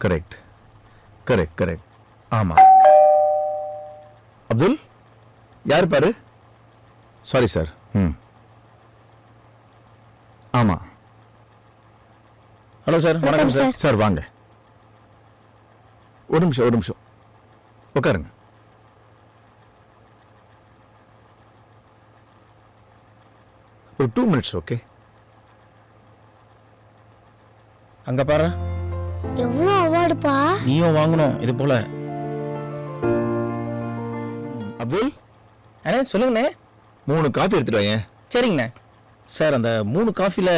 Correct correct correct. ஆமா. அப்துல், யார் பாரு? Sorry sir. ஆமா. ஹலோ சார், வணக்கம் சார். சார் வாங்க. ஒரு நிமிஷம் உட்காருங்க. ஒரு 2 minutes. ஓகே. அங்க பாரு, எவ்வளவு அவார்டுப்பா? நீயும் வாங்கணும் இது போல. அப்துல், அண்ணே சொல்லுங்கண்ணே. 3 காஃபி எடுத்துட்டு வாங்க. சரிங்கண்ணே. சார், அந்த 3 காஃபில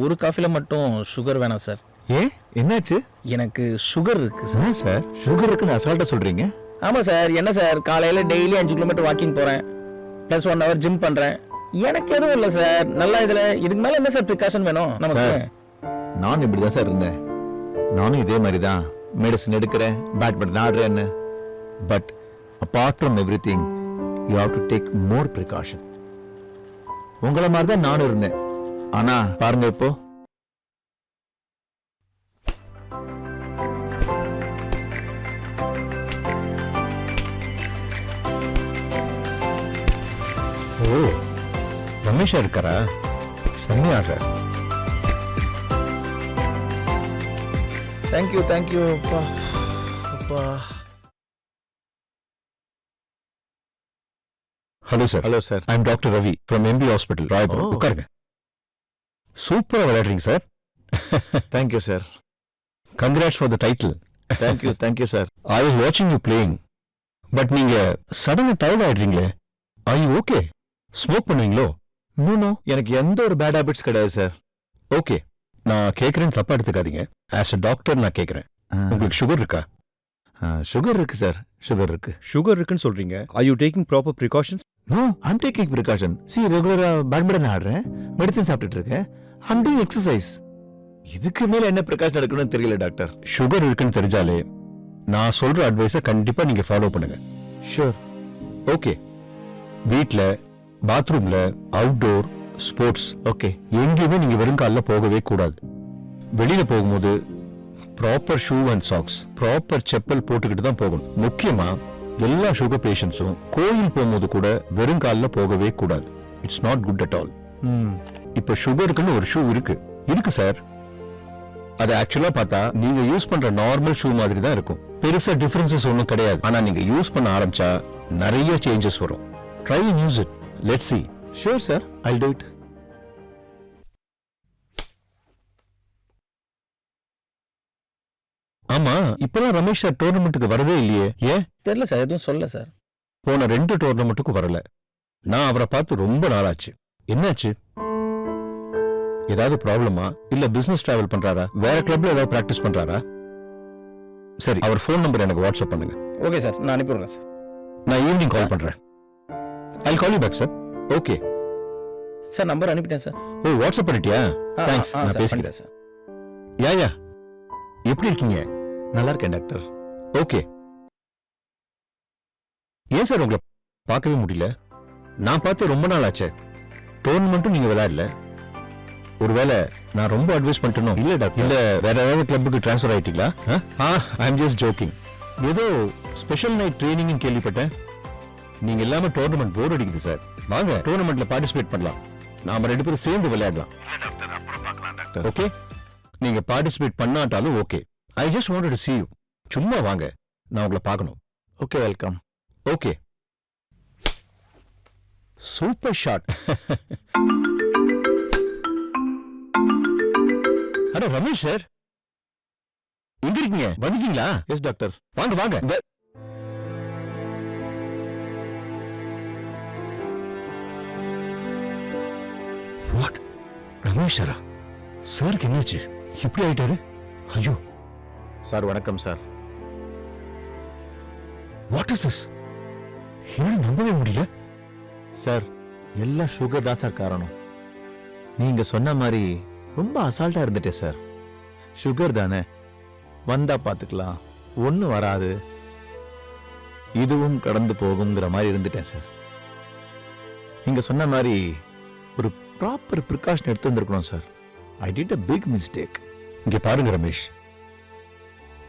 ஒரு காஃபில மட்டும் சுகர் வேணாம் சார். ஏன், என்னாச்சு? எனக்கு சுகர் இருக்கு சார். என்ன சார், சுகர் இருக்குன்னு அசால்ட்டா சொல்றீங்க? ஆமா சார். என்ன சார், காலையில டெய்லி 5 கிலோமீட்டர் வாக்கிங் போறேன், ப்ளஸ் 1 hour ஜிம் பண்றேன். எனக்கு எதுவும் இல்லை சார். நல்லா இதுல இதுக்கு மேல என்ன சார் ப்ரிகாஷன் வேணும் நமக்கு? நானும் இப்படிதான் சார் இருந்தேன். நானும் இதே மாதிரி தான் மெடிசன் எடுக்கிறேன், பேட்மிண்டன் ஆடுறேன்னு. But apart from everything you have to take more precaution. உங்களை மாதிரி தான் நானும் இருந்தேன். ஆனா பாருங்க இப்போ. ஓ, ரமேஷா இருக்காரா? செம்மையாடுற. தேங்க்யூ அப்பா. Hello sir. I am doctor Ravi from MP hospital, Royapuram. உட்காருங்க. சூப்பரா விளையாடுறீங்க sir. Thank you sir. Congrats for the title. Thank you sir. I was வாட்சிங் யூ பிளேயிங். பட் நீங்க சடனா டயர்ட் ஆயிடுறீங்களே. Are you okay? ஸ்மோக் பண்ணுவீங்களோ? நோ, எனக்கு எந்த ஒரு பேட் ஹாபிட்ஸ் கிடையாது சார். ஓகே, நான் கேட்குறேன்னு தப்பா எடுத்துக்காதீங்க. ஆஸ் அ டாக்டர் நான் கேட்குறேன், உங்களுக்கு சுகர் இருக்கா? சுகர் இருக்கு சார். சுகர் இருக்குன்னு சொல்றீங்க. Are you taking proper precautions? No, I am taking precaution. ரெகுலரா பேட்மிண்டன் ஆடுறேன், மெடிசன் சாப்பிட்டுட்டு இருக்கேன், ஐ அம் டூயிங் எக்ஸசைஸ். இதுக்கு மேல என்ன ப்ரிகாஷன் எடுக்கணும்னு தெரியல டாக்டர். சுகர் இருக்குன்னு தெரிஞ்சாலே நான் சொல்ற அட்வைஸை கண்டிப்பா நீங்க ஃபாலோ பண்ணுங்க. ஷூர். ஓகே. வீட்ல, பாத்ரூம்ல, அவுட்டோர் ஸ்போர்ட்ஸ், ஓகே, எங்கேயுமே நீங்க வெறுங்கால போகவே கூடாது. வெளியில போகும்போது proper shoe and socks, proper chappal போட்டுக்கிட்டு தான் போகணும். முக்கியமா எல்லா சுகர் பேஷண்ட்ஸும் கோயில் போகும்போது கூட வெறுங்கால போகவே கூடாது. It's not good at all. இப்ப சுகருக்குன்னு ஒரு ஷூ இருக்கு சார். அது ஆக்சுவலா பார்த்தா நீங்க யூஸ் பண்ற நார்மல் ஷூ மாதிரி தான் இருக்கும். பெருசா டிஃபரன்சஸ் ஒன்றும் கிடையாது. ஆனா நீங்க யூஸ் பண்ண ஆரம்பிச்சா நிறைய சேஞ்சஸ் வரும். Try and use it. Let's see. Sure sir, I'll do it. ஆமா, இப்பலாம் ரமேஷ் சார் டோர்னமெண்ட்டுக்கு வரவே இல்லையே. ஏன் தெரியல சார், எதுவும் சொல்ல சார். போன 2 டோர்னமெண்ட்டுக்கும் வரல. நான் அவரை பார்த்து ரொம்ப நாளாச்சு. என்னாச்சு? ஏதாவது ப்ராப்ளமா? இல்ல பிசினஸ் டிராவல் பண்றாரா? வேற கிளப்ல ஏதாவது பிராக்டிஸ் பண்றாரா? சரி, அவர் ஃபோன் நம்பர் எனக்கு வாட்ஸ்அப் பண்ணுங்க. ஓகே சார், நான் அனுப்பிடுறேன் சார். நான் ஈவினிங் கால் பண்றேன். I'll call you back sir. Okay sir, number அனுப்பிட்டேன் சார். ஓ, வாட்ஸ்அப் பண்ணிட்டியா? தேங்க்ஸ், நான் பேசிக்கிறேன் சார். யா எப்படி இருக்கீங்க? நல்லா இருக்கேன் டாக்டர். ஓகே. ஏன் சார் உங்களை பார்க்கவே முடியல? நான் பார்த்து ரொம்ப நாள் ஆச்சு. டோர்னமெண்ட்டும் நீங்க விளையாடல. ஒருவேளை நான் ரொம்ப அட்வைஸ் பண்ணிட்டேனோ? இல்ல டாக்டர். இல்ல வேற ஏதாவது கிளப்புக்கு ட்ரான்ஸ்ஃபர் ஆயிட்டீங்களா? I am just joking. ஏதோ ஸ்பெஷல் நைட் ட்ரைனிங் கேள்விப்பட்டேன். நீங்க இல்லாம டோர்னமெண்ட் போர் அடிக்குது சார். வாங்க டோர்னமெண்ட்ல பார்ட்டிசிபேட் பண்ணலாம். நாம 2 பேரும் சேர்ந்து விளையாடலாம். ஓகே, நீங்க பார்ட்டிசிபேட் பண்ணாட்டாலும் okay. I just wanted to see you. சும்மா வாங்க, நான் உங்களை பார்க்கணும். Okay, welcome. Okay, super shot. அட ரமேஷ் சார், எங்க இருக்கீங்க? வந்துட்டீங்களா? Yes doctor. வாங்க. வாட், ரமேஷ் சாரா? சாருக்கு என்னாச்சு? இப்படி ஆயிட்டாரு? ஐயோ சார். வணக்கம் சார். What is this? என்ன நம்பவே முடியல சார். எல்லாம் சுகர் தான் சார் காரணம். நீங்க சொன்ன மாதிரி ரொம்ப அசால்ட்டா இருந்துட்டேன் சார். சுகர் தானே, வந்தா பாத்துக்கலாம், ஒன்னும் வராது, இதுவும் கடந்து போகுங்கிற மாதிரி இருந்துட்டேன் சார். நீங்க சொன்ன மாதிரி ஒரு ப்ராப்பர் ப்ரிகாஷன் எடுத்து வந்திருக்கணும் sir. I did a big mistake. இங்க பாருங்க ரமேஷ்,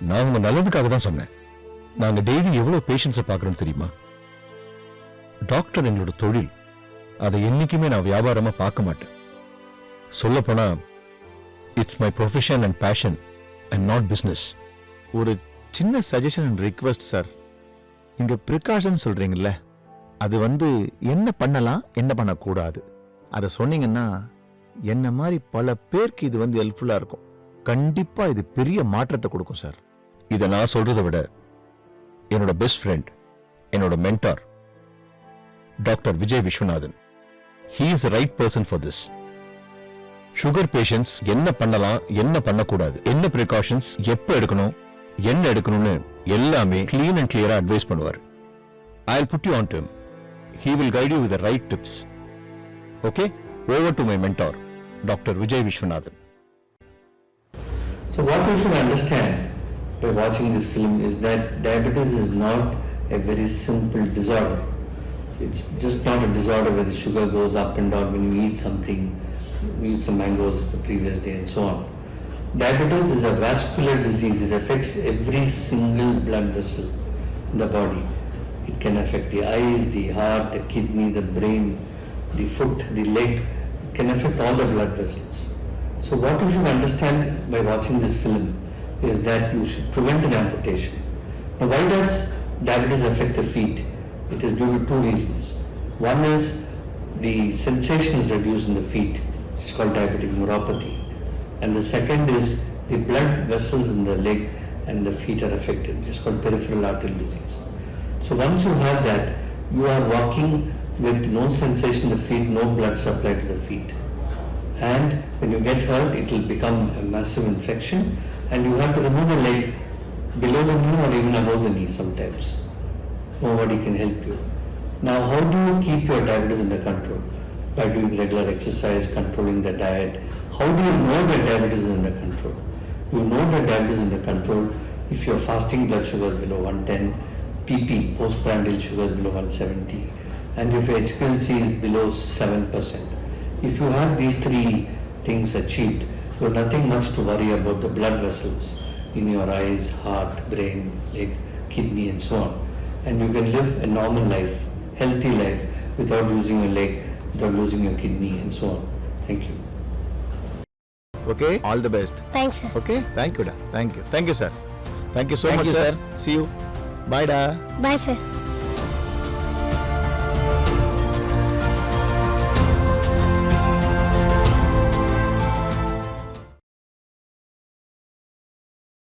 நான் உங்க நல்லதுக்காக தான் சொன்னேன். நாங்க டெய்லி எவ்வளவு பேஷண்ட்ஸை பார்க்கறோம் தெரியுமா? டாக்டர் எங்களோட தொழில். அதை என்னைக்குமே நான் வியாபாரமா பார்க்க மாட்டேன். சொல்லப்போனா it's my profession and passion and not business. ஒரு சின்ன சஜஷன் அண்ட் ரிக்வெஸ்ட் சார். இங்க ப்ரிகாஷன் சொல்றீங்கல்ல, அது என்ன பண்ணலாம் என்ன பண்ணக்கூடாது அதை சொன்னீங்கன்னா என்ன மாதிரி பல பேருக்கு இது ஹெல்ப்ஃபுல்லா இருக்கும். கண்டிப்பா இது பெரிய மாற்றத்தை கொடுக்கும் சார். இதை நான் சொல்றதை விட என்னோட பெஸ்ட் ஃப்ரெண்ட், என்னோட mentor doctor Vijay Viswanathan, he is the right person for this. Sugar patients என்ன பண்ணலாம் என்ன பண்ணக்கூடாது, என்ன ப்ரிகாஷன்ஸ் எப்போ எடுக்கணும் என்ன எடுக்கணும்னு எல்லாமே clean and clear அட்வைஸ் பண்ணுவார். I'll put you on to him. He will guide you with the right tips. Okay? Over to my mentor, Dr. Vijay Vishwanathan. So what you should understand by watching this film is that diabetes is not a very simple disorder. It's just not a disorder where the sugar goes up and down when you eat something, you eat some mangoes the previous day and so on. Diabetes is a vascular disease. It affects every single blood vessel in the body. It can affect the eyes, the heart, the kidney, the brain, the foot, the leg. It can affect all the blood vessels. So what you should understand by watching this film is that you should prevent an amputation. Now why does diabetes affect the feet? It is due to two reasons. One is the sensation is reduced in the feet. It's called diabetic neuropathy. And the second is the blood vessels in the leg and the feet are affected, which is called peripheral arterial disease. So once you have that, you are walking with no sensation in the feet, no blood supply to the feet. And when you get hurt, it will become a massive infection and you have to remove the leg below the knee or even above the knee sometimes. Nobody can help you. Now how do you keep your diabetes under control? By doing regular exercise, controlling the diet. How do you know that diabetes is under control? You know that diabetes is under control if your fasting blood sugar is below 110, PP, postprandial sugar is below 170, and if your HbA1c is below 7%. If you have these three things achieved, you have nothing much to worry about the blood vessels in your eyes, heart, brain, leg, kidney and so on. And you can live a normal life, healthy life without losing your leg, without losing your kidney and so on. Thank you. Okay, all the best. Thanks sir. Okay, thank you, sir. Thank you so Thank much, you, sir. sir. See you. Bye, da. Bye sir.